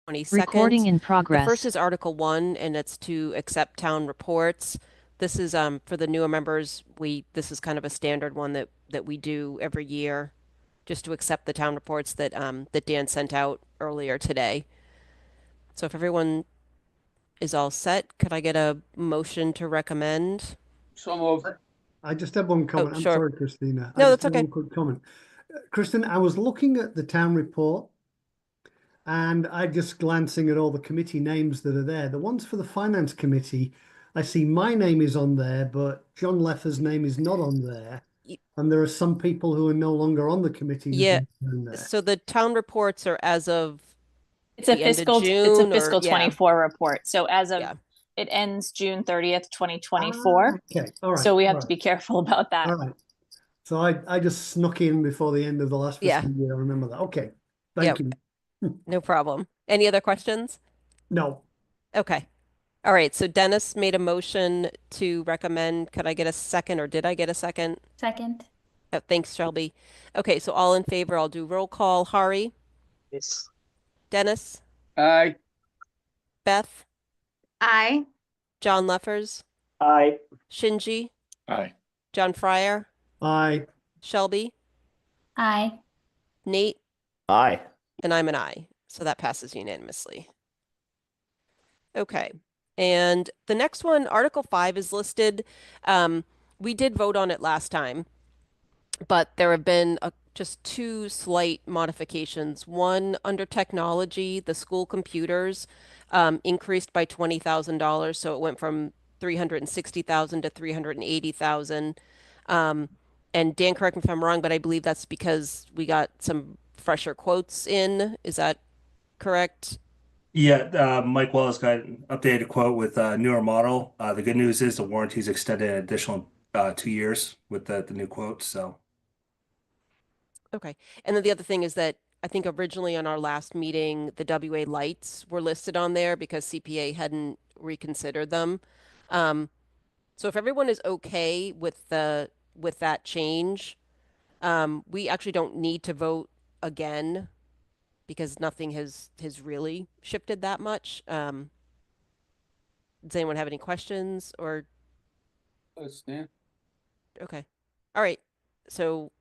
Recording 22nd. in The progress. first is Article 1, and it's to accept town reports. This is for the newer members. This is kind of a standard one that we do every year, just to accept the town reports that Dan sent out earlier today. So if everyone is all set, could I get a motion to recommend? So moved. I just have one Oh, comment. I'm sure. sorry, Christina. I No, just that's have okay. one quick comment. Kristen, I was looking at the town report and I just glancing at all the committee names that are there. The ones for the finance committee, I see my name is on there, but John Leffer's name is not on there. Y- And there are some people who are no longer on the committee whose Yeah. names are in there. So the town reports are as of It's the end of it's a June, or fiscal yeah, 24 report. So as of yeah, it ends June 30th, Ah, 2024. okay. All right. So we All have to right. be careful about that. All right. So I just snuck in before the end of the last yeah, fiscal year. I remember that. Okay. yeah. Thank you. No problem. Any other questions? No. Okay. All right. So Dennis made a motion to recommend. Could I get a second, or did I get a second? Second. Oh, thanks, Shelby. Okay. So all in favor, I'll do roll call. Hari, Yes. Dennis, Aye. Beth, Aye. John Leffers, Aye. Shinji, Aye. John Fryer, I Shelby, Aye. Nate, Aye. and I'm an I. So that passes unanimously. Okay. And the next one, Article 5 is listed. We did vote on it last time, but there have been just two slight modifications. One, under technology, the school computers increased by $20,000, so it went from 360,000 to 380,000. And Dan, correct me if I'm wrong, but I believe that's because we got some fresher quotes in. Is that correct? Yeah, Mike Wallace got an updated quote with a newer model. The good news is the warranty's extended an additional 2 years with the new quote. So Okay. And then the other thing is that I think originally on our last meeting, the WA lights were listed on there because CPA hadn't reconsidered them. So if everyone is okay with that change, we actually don't need to vote again because nothing has really shifted that much. Does anyone have any questions or Stand. okay. All right. So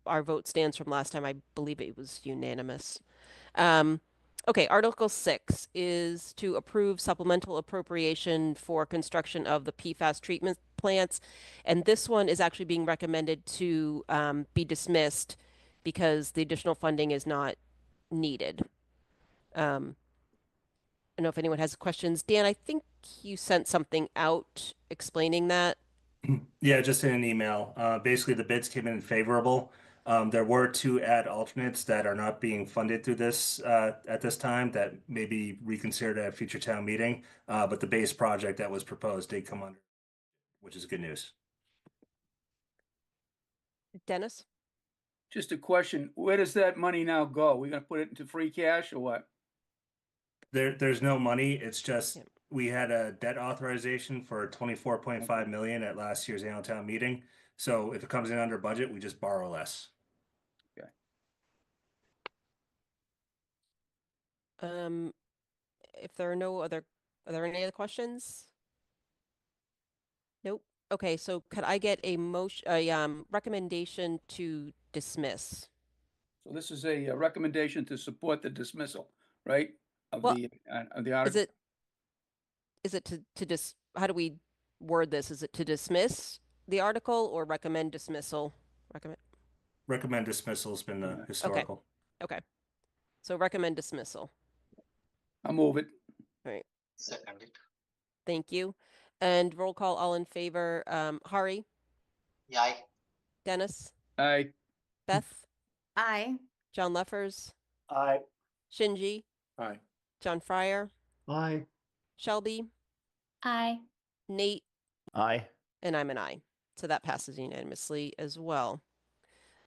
our vote stands from last time. I believe it was unanimous. Okay, Article 6 is to approve supplemental appropriation for construction of the PFAS treatment plants. And this one is actually being recommended to be dismissed because the additional funding is not needed. I don't know if anyone has questions. Dan, I think you sent something out explaining that. yeah, just in an email. Basically, the bids came in favorable. There were two ad alternates that are not being funded through this at this time that may be reconsidered at a future town meeting. But the base project that was proposed did come under, which is good news. Dennis? Just a question, where does that money now go? We gonna put it into free cash or what? There's no money. It's just Yep. we had a debt authorization for 24.5 million at last year's annual town meeting. So if it comes in under budget, we just borrow less. If there are no other, are there any other questions? Nope. Okay, so could I get a motion, recommendation to dismiss? So this is a recommendation to support the dismissal, right? Of Well, the Is article. it how do we word this? Is it to dismiss the article or recommend dismissal? Recommend dismissal has been the historical. Okay. So recommend dismissal. I'll move it. All right. Second it. Thank you. And roll call, all in favor. Hari, Aye. Dennis, Aye. Beth, Aye. John Leffers, Aye. Shinji, Aye. John Fryer, I Shelby, Aye. Nate, Aye. and I'm an I. So that passes unanimously as well.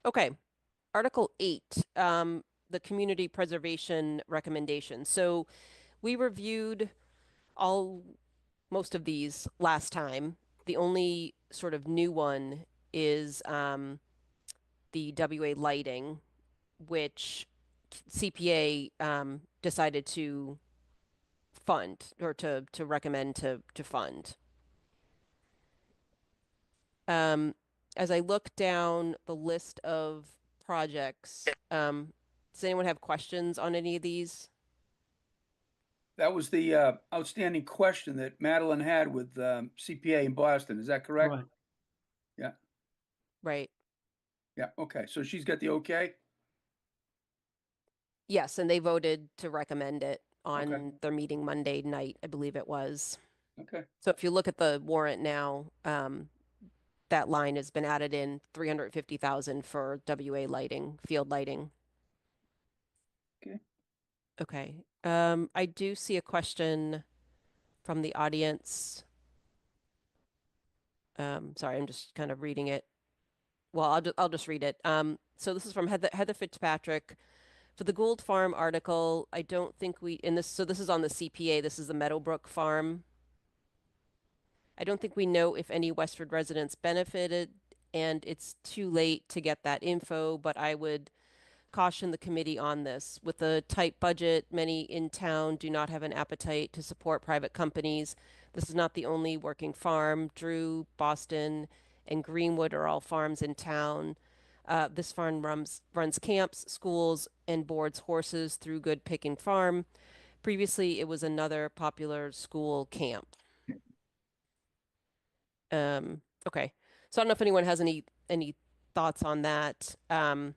Okay. Article 8, the community preservation recommendation. So we reviewed most of these last time. The only sort of new one is the WA lighting, which CPA decided to fund or to recommend to fund. As I look down the list of projects, does anyone have questions on any of these? That was the outstanding question that Madeline had with CPA in Boston. Is that correct? Right. Yeah. Right. Yeah. Okay. So she's got the okay. Yes, and they voted to recommend it on Okay. their meeting Monday night, I believe it was. Okay. So if you look at the warrant now, that line has been added in 350,000 for WA lighting, field lighting. Okay. Okay. I do see a question from the audience. Sorry, I'm just kind of reading it. Well, I'll just read it. So this is from Heather Fitzpatrick. For the Gould Farm article, I don't think this is on the CPA. This is the Meadowbrook Farm. I don't think we know if any Westford residents benefited, and it's too late to get that info, but I would caution the committee on this. With a tight budget, many in town do not have an appetite to support private companies. This is not the only working farm. Drew, Boston, and Greenwood are all farms in town. This farm runs camps, schools, and boards horses through Good Picking Farm. Previously, it was another popular school camp. Okay. So I don't know if anyone has any thoughts on that. I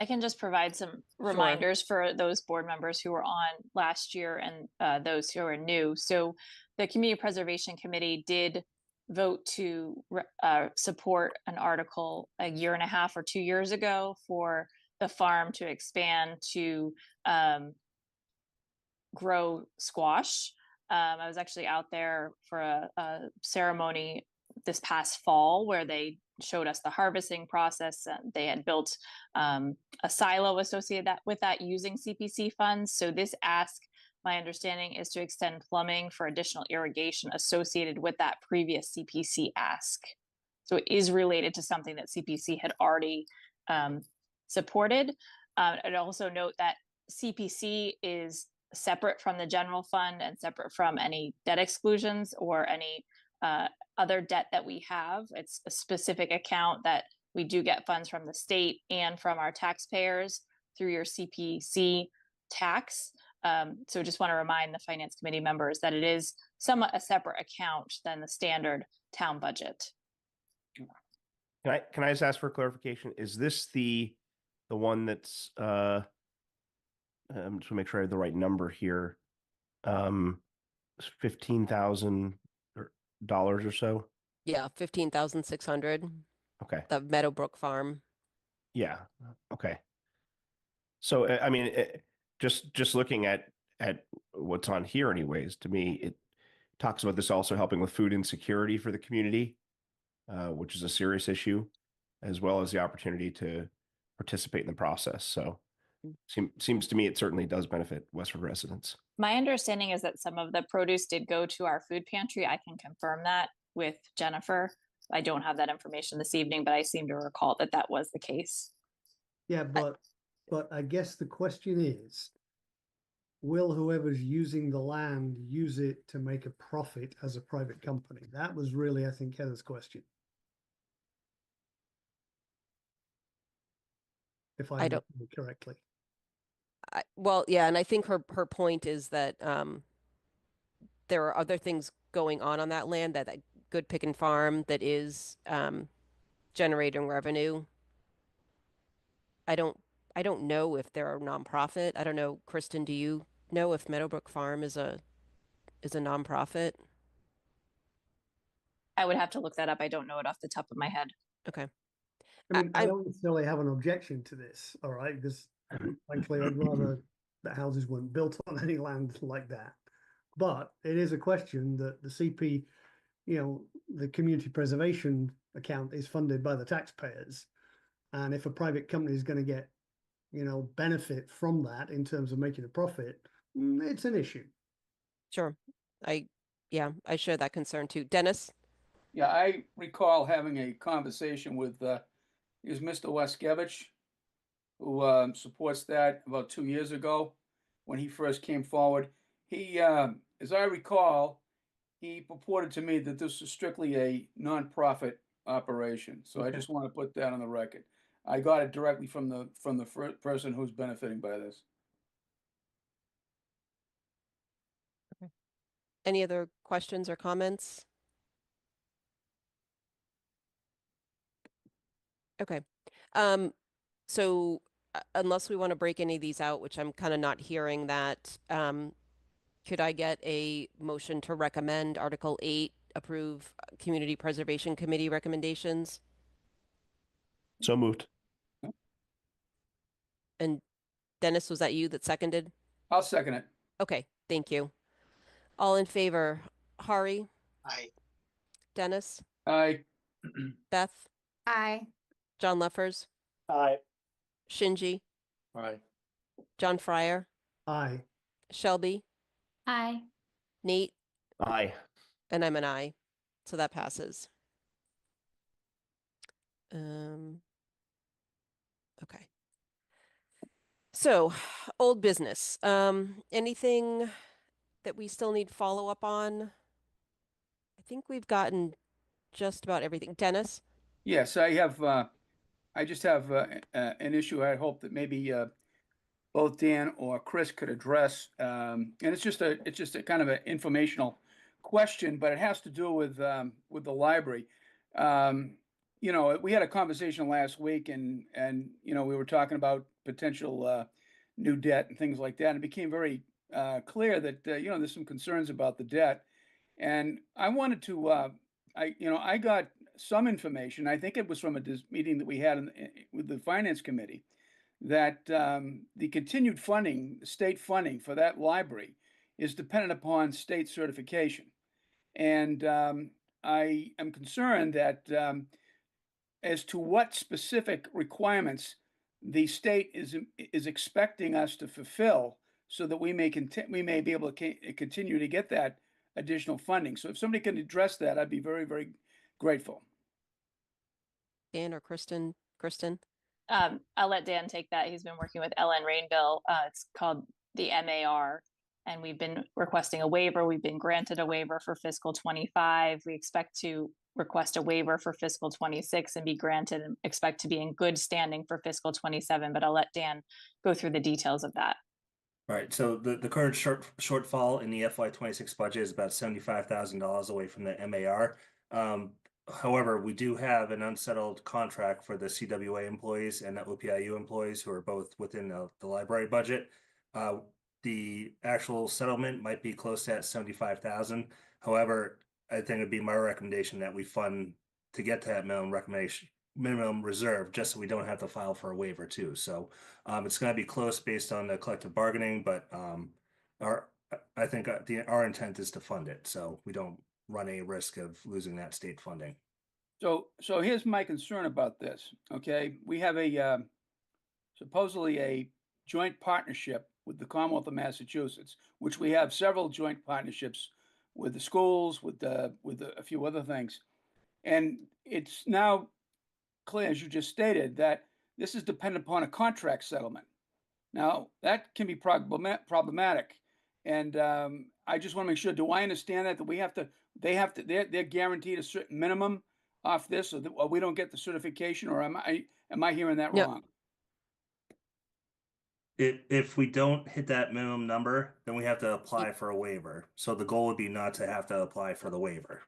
can just provide some reminders for those board members who were on last year and those who are new. So the Community Preservation Committee did vote to support an article a year and a half or 2 years ago for the farm to expand to grow squash. I was actually out there for a ceremony this past fall where they showed us the harvesting process. They had built a silo associated with that using CPC funds. So this ask, my understanding, is to extend plumbing for additional irrigation associated with that previous CPC ask. So it is related to something that CPC had already supported. I'd also note that CPC is separate from the general fund and separate from any debt exclusions or any other debt that we have. It's a specific account that we do get funds from the state and from our taxpayers through your CPC tax. So just want to remind the finance committee members that it is somewhat a separate account than the standard town budget. Can I just ask for clarification? Is this the one that's just to make sure I have the right number here. $15,000 or so. Yeah, 15,600. Okay. The Meadowbrook Farm. Yeah. Okay. So I mean, just looking at what's on here, anyways, to me, it talks about this also helping with food insecurity for the community, which is a serious issue, as well as the opportunity to participate in the process. So seems to me it certainly does benefit Westford residents. My understanding is that some of the produce did go to our food pantry. I can confirm that with Jennifer. I don't have that information this evening, but I seem to recall that that was the case. Yeah, but I guess the question is, will whoever's using the land use it to make a profit as a private company? That was really, I think, Heather's question. If I don't remember correctly. Well, yeah, and I think her point is that there are other things going on that land, that Good Pickin' Farm that is generating revenue. I don't know if they're a nonprofit. I don't know, Kristen, do you know if Meadowbrook Farm is a nonprofit? I would have to look that up. I don't know it off the top of my head. Okay. I mean, I don't necessarily have an objection to this, all right, because frankly, I'd rather that houses weren't built on any land like that. But it is a question that the CP, the community preservation account is funded by the taxpayers. And if a private company is going to get, benefit from that in terms of making a profit, it's an issue. Sure. I share that concern too. Dennis? Yeah, I recall having a conversation with is Mr. Waskevich, who supports that about 2 years ago when he first came forward. he, as I recall, he purported to me that this is strictly a nonprofit operation. So I Okay. just want to put that on the record. I got it directly from the person who's benefiting by this. Any other questions or comments? Okay. So unless we want to break any of these out, which I'm kind of not hearing that, could I get a motion to recommend Article 8, approve Community Preservation Committee recommendations? So moved. And Dennis, was that you that seconded? I'll second it. Okay, thank you. All in favor, Hari, Aye. Dennis, Aye. Beth, Aye. John Leffers, Aye. Shinji, Aye. John Fryer, Aye. Shelby, Aye. Nate, Aye. and I'm an aye. So that passes. Okay. So, old business. Anything that we still need follow up on? I think we've gotten just about everything. Dennis? Yes, I just have an issue I hope that maybe both Dan or Chris could address. And it's just a kind of an informational question, but it has to do with the library. You know, we had a conversation last week and you know, we were talking about potential new debt and things like that. And it became very clear that you know, there's some concerns about the debt. And I wanted to I got some information. I think it was from a meeting that we had with the finance committee that the continued funding, state funding for that library is dependent upon state certification. And I am concerned that as to what specific requirements the state is expecting us to fulfill so that we may be able to continue to get that additional funding. So if somebody can address that, I'd be very, very grateful. Dan or Kristen? Kristen? I'll let Dan take that. He's been working with Ellen Rainville. It's called the MAR, and we've been requesting a waiver. We've been granted a waiver for fiscal 25. We expect to request a waiver for fiscal 26 and be granted and expect to be in good standing for fiscal 27, but I'll let Dan go through the details of that. All right, so the current shortfall in the FY26 budget is about $75,000 away from the MAR. However, we do have an unsettled contract for the CWA employees and the OPIU employees who are both within the library budget. The actual settlement might be close to that 75,000. However, I think it'd be my recommendation that we fund to get to that minimum reserve, just so we don't have to file for a waiver too. So it's going to be close based on the collective bargaining, but I think our intent is to fund it, so we don't run any risk of losing that state funding. So here's my concern about this. Okay, we have a supposedly a joint partnership with the Commonwealth of Massachusetts, which we have several joint partnerships with the schools, with a few other things, and it's now clear, as you just stated, that this is dependent upon a contract settlement. Now that can be problematic, and I just want to make sure. Do I understand that they're guaranteed a certain minimum off this, or we don't get the certification, or am I hearing that No. wrong? If we don't hit that minimum number, then we have to apply for a waiver. So the goal would be not to have to apply for the waiver.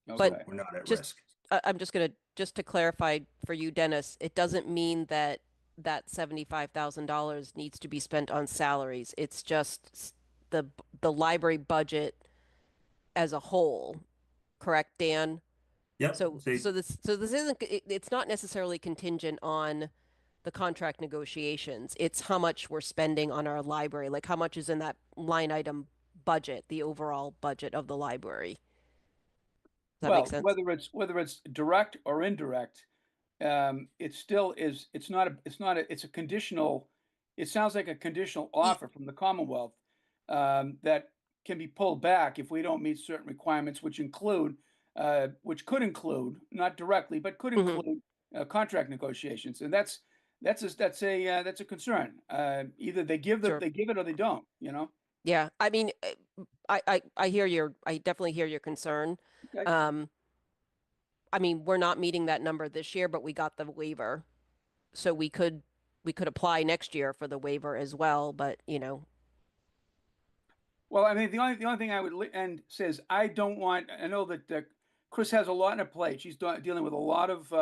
Okay. But We're not at just- risk. I'm just to clarify for you, Dennis, it doesn't mean that $75,000 needs to be spent on salaries. It's just the library budget as a whole, correct, Dan? Yep. So this isn't, it's not necessarily contingent on the contract negotiations. It's how much we're spending on our library, like how much is in that line item budget, the overall budget of the library. Does that make sense? Whether it's direct or indirect, it still is. It's a conditional. It sounds like a conditional offer from the Commonwealth that can be pulled back if we don't meet certain requirements, which could include, not directly, but could include contract negotiations, and that's a concern. Either they give Sure. it or they don't. You know. Yeah, I mean, I hear I definitely hear your concern. Okay. I mean, we're not meeting that number this year, but we got the waiver. So we could apply next year for the waiver as well, but you know, Well, I mean, the only thing I would end says I don't want. I know that Chris has a lot on her plate. She's dealing with a lot of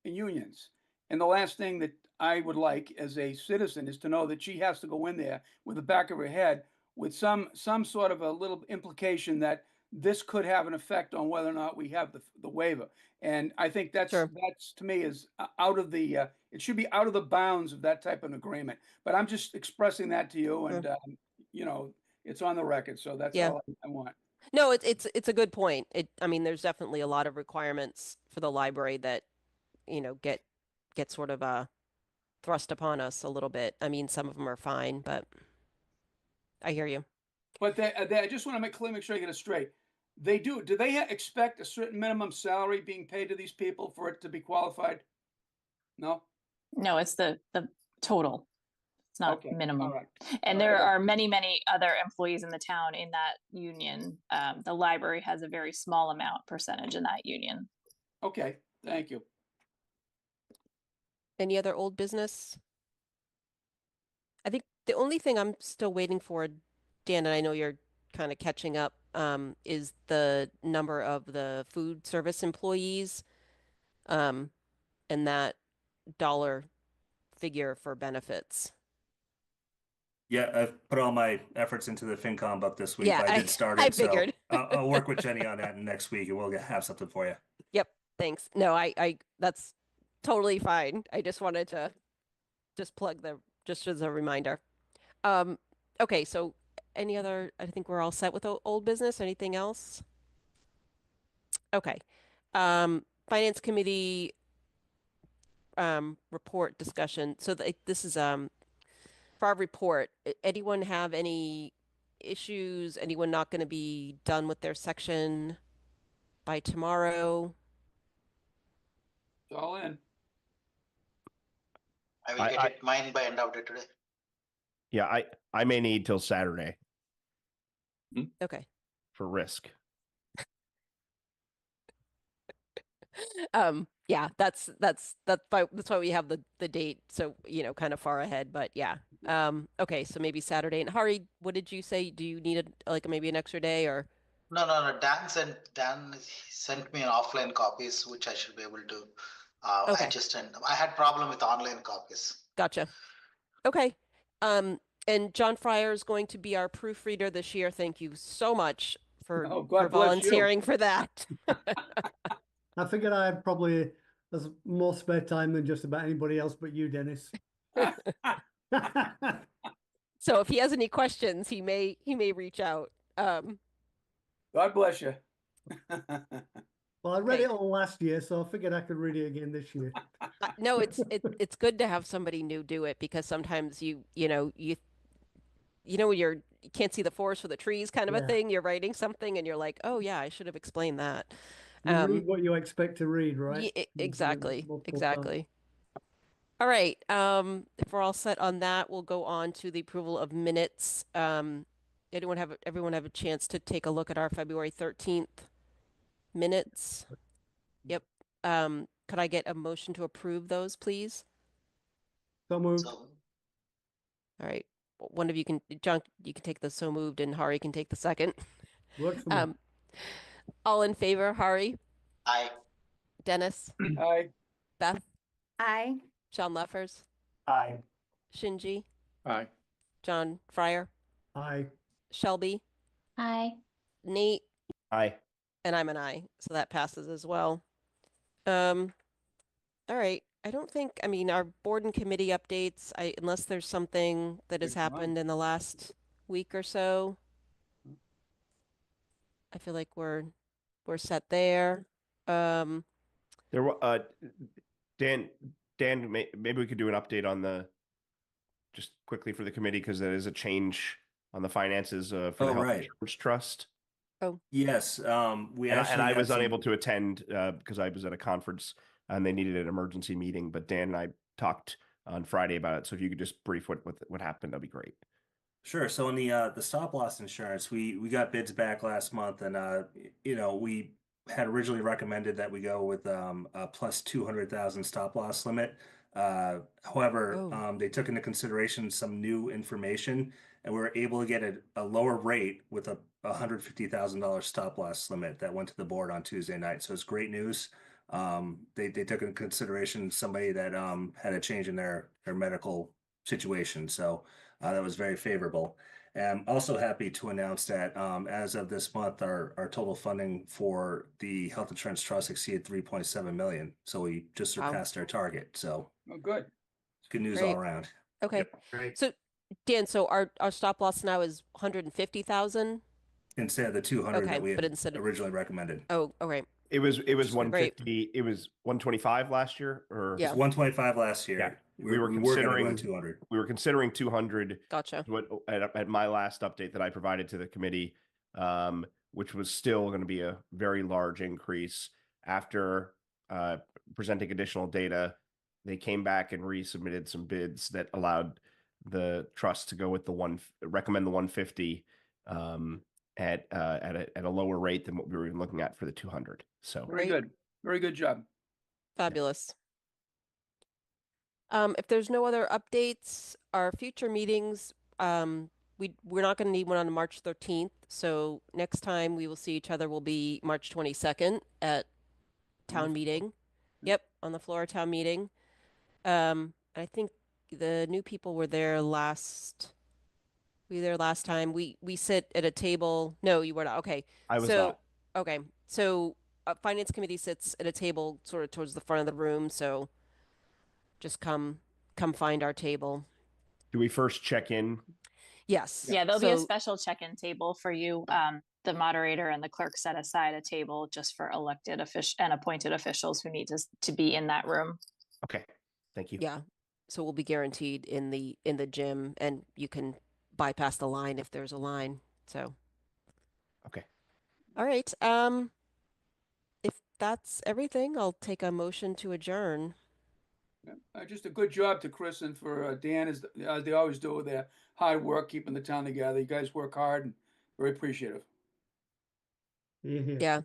unions, and the last thing that I would like as a citizen is to know that she has to go in there with the back of her head with some sort of a little implication that this could have an effect on whether or not we have the waiver. And I think Sure. that's to me is out of the it should be out of the bounds of that type of agreement. But I'm just expressing that to you, and you know, it's on the record, so that's Yeah. all I want. No, it's a good point. I mean, there's definitely a lot of requirements for the library that, you know, get sort of thrust upon us a little bit. I mean, some of them are fine, but I hear you. But I just want to make sure I get it straight. Do they expect a certain minimum salary being paid to these people for it to be qualified? No? No, it's the total. It's not Okay, minimum. all right. And All right, there I got are many other employees in the town in that union. The library has a very small amount percentage in that union. Okay, thank you. Any other old business? I think the only thing I'm still waiting for, Dan, and I know you're kind of catching up, is the number of the food service employees, and that dollar figure for benefits. Yeah, I've put all my efforts into the FinCom book this week. Yeah, I did start I it, so figured. I'll work with Jenny on that next week, and we'll have something for you. Yep, thanks. No, I that's totally fine. I just wanted to just just as a reminder. Okay, so any other, I think we're all set with old business. Anything else? Okay. Finance committee report discussion. So this is for our report. Anyone have any issues? Anyone not going to be done with their section by tomorrow? It's all in. I will get it mine by end of day today. Yeah, I may need till Saturday Okay. for risk. Yeah, that's why we have the date, so you know, kind of far ahead, but yeah. Okay, so maybe Saturday. And Hari, what did you say? Do you need like maybe an extra day or? No. Dan sent me an offline copies, which I should be able to Okay. adjust. And I had problem with online copies. Gotcha. Okay. And John Fryer is going to be our proofreader this year. Thank you so much for Oh, God bless you. volunteering for that. I figured I had probably there's more spare time than just about anybody else but you, Dennis. So if he has any questions, he may reach out. God bless you. Well, I read Okay. it all last year, so I figured I could read it again this year. No, it's good to have somebody new do it, because sometimes you know when you can't see the forest for the trees kind of a Yeah. thing. You're writing something and you're like, oh yeah, I should have explained that. You read what you expect to read, right? Exactly. Multiple times. Exactly. All right. If we're all set on that, we'll go on to the approval of minutes. Everyone have a chance to take a look at our February 13th minutes? Yep. Could I get a motion to approve those, please? So moved. So All right. One of you can, John, you can take the so moved, and Hari can take the second. Works for me. All in favor, Hari, I Dennis, Aye. Beth, Aye. Sean Leffers, Aye. Shinji, Aye. John Fryer, Aye. Shelby, Aye. Nate, Aye. and I'm an aye, so that passes as well. All right. I don't think, I mean, our board and committee updates, unless there's something that has Big one. happened in the last week or so, I feel like we're set there. There Dan, maybe we could do an update on just quickly for the committee, because there is a change on the finances for the Health right. Insurance Trust. Yes, we And actually I had was some- unable to attend because I was at a conference and they needed an emergency meeting. But Dan and I talked on Friday about it. So if you could just brief what happened, that'd be great. Sure. So on the stop loss insurance, we got bids back last month, and we had originally recommended that we go with a plus 200,000 stop loss limit. However, Oh. they took into consideration some new information, and we were able to get a lower rate with a $150,000 stop loss limit that went to the board on Tuesday night. So it's great news. They took into consideration somebody that had a change in their medical situation. So that was very favorable. And I'm also happy to announce that as of this month, our total funding for the health insurance trust exceeded 3.7 million. So we just Wow. surpassed our target. So Oh, good. good news Great. all around. Okay. Yep. Great. So Dan, so our stop loss now is 150,000. Instead of the 200 Okay, that we but had instead of originally recommended. oh, okay. It was Great. 150. It was 125 last year, or Yeah. It was 125 last year. Yeah. We were going to go considering to 200. We were considering 200. Gotcha. What at my last update that I provided to the committee, which was still going to be a very large increase after presenting additional data. They came back and resubmitted some bids that allowed the trust to go with recommend the 150 at a lower rate than what we were looking at for the 200. So Very Great. good. Very good job. Fabulous. If there's no other updates, our future meetings, we're not going to need one on March 13th. So next time we will see each other will be March 22nd at town meeting. Yep, on the floor of town meeting. I think the new people were there last. We were there last time. We sit at a table. No, you were not. Okay. I was So not. okay. So finance committee sits at a table sort of towards the front of the room. So just come find our table. Do we first check in? Yes. Yeah, there'll be a So special check-in table for you. The moderator and the clerk set aside a table just for elected official and appointed officials who need to be in that room. Okay, thank you. yeah. So we'll be guaranteed in the gym, and you can bypass the line if there's a line. So Okay. all right. If that's everything, I'll take a motion to adjourn. Yeah. Just a good job to Chris and for Dan, as they always do with their hard work, keeping the town together. You guys work hard and very appreciative. Yeah. Yeah.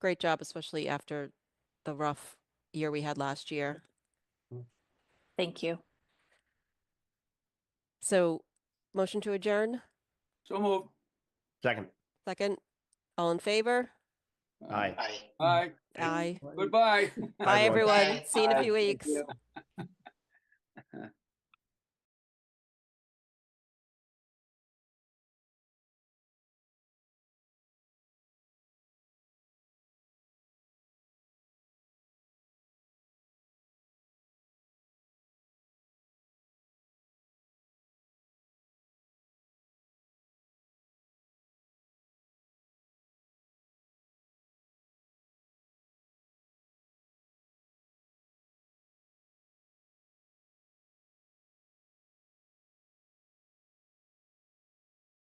Great job, especially after the rough year we had last year. Thank you. So, motion to adjourn? So move. Second. Second? All in favor? Aye. Aye. Aye. Aye. Goodbye. Bye, everyone. everyone. Bye. See you in a Bye. few Thank weeks. you.